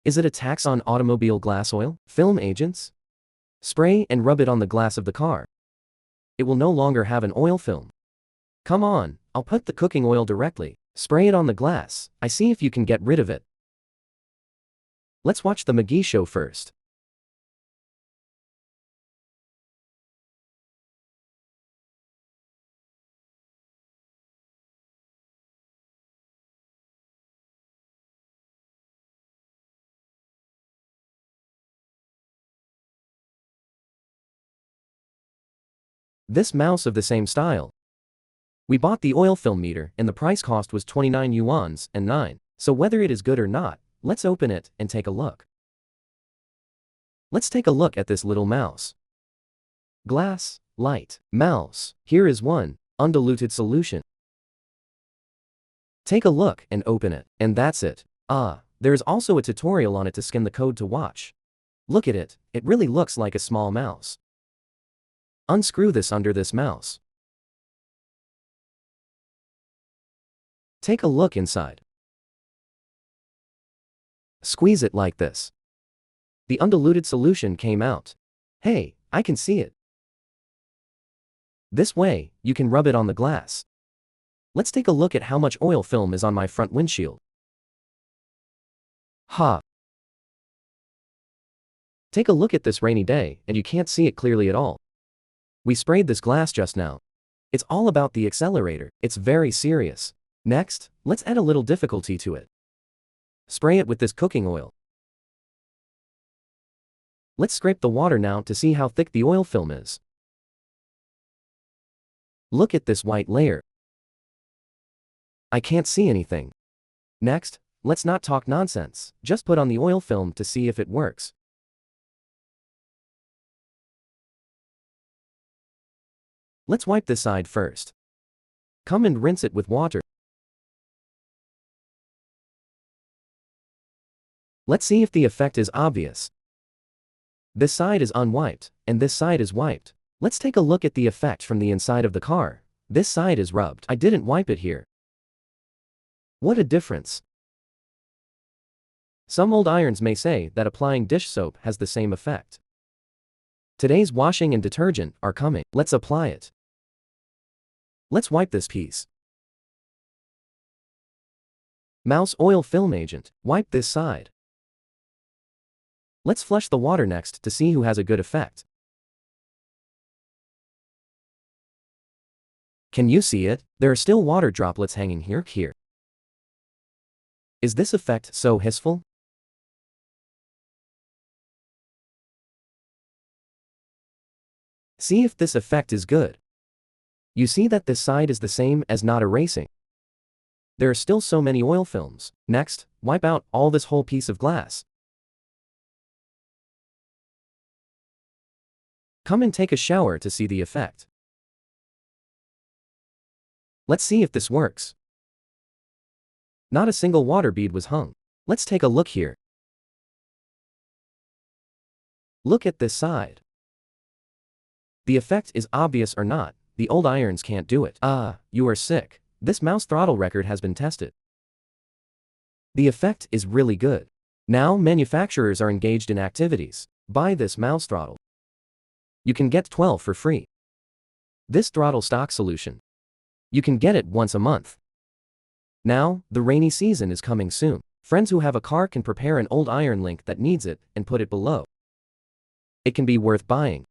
Is it a tax on automobile glass oil? Film agents? Spray and rub it on the glass of the car. It will no longer have an oil film. Come on, I'll put the cooking oil directly. Spray it on the glass. I see if you can get rid of it. Let's watch the McGee show first. This mouse of the same style. We bought the oil film meter and the price cost was 29 yuans and 9. So whether it is good or not, let's open it and take a look. Let's take a look at this little mouse. Glass, light, mouse. Here is one, undiluted solution. Take a look and open it. And that's it. There is also a tutorial on it to scan the code to watch. Look at it, it really looks like a small mouse. Unscrew this under this mouse. Take a look inside. Squeeze it like this. The undiluted solution came out. Hey, I can see it. This way, you can rub it on the glass. Let's take a look at how much oil film is on my front windshield. Take a look at this rainy day, and you can't see it clearly at all. We sprayed this glass just now. It's all about the accelerator. It's very serious. Next, let's add a little difficulty to it. Spray it with this cooking oil. Let's scrape the water now to see how thick the oil film is. Look at this white layer. I can't see anything. Next, let's not talk nonsense. Just put on the oil film to see if it works. Let's wipe this side first. Come and rinse it with water. Let's see if the effect is obvious. This side is unwiped, and this side is wiped. Let's take a look at the effect from the inside of the car. This side is rubbed. I didn't wipe it here. What a difference. Some old irons may say that applying dish soap has the same effect. Today's washing and detergent are coming. Let's apply it. Let's wipe this piece. Mouse oil film agent, wipe this side. Let's flush the water next to see who has a good effect. Can you see it? There are still water droplets hanging here. Is this effect so hissful? See if this effect is good. You see that this side is the same as not erasing. There are still so many oil films. Next, wipe out all this whole piece of glass. Come and take a shower to see the effect. Let's see if this works. Not a single water bead was hung. Let's take a look here. Look at this side. The effect is obvious or not. The old irons can't do it. You are sick. This mouse throttle record has been tested. The effect is really good. Now manufacturers are engaged in activities. Buy this mouse throttle. You can get 12 for free. This throttle stock solution. You can get it once a month. Now, the rainy season is coming soon. Friends who have a car can prepare an old iron link that needs it and put it below. It can be worth buying.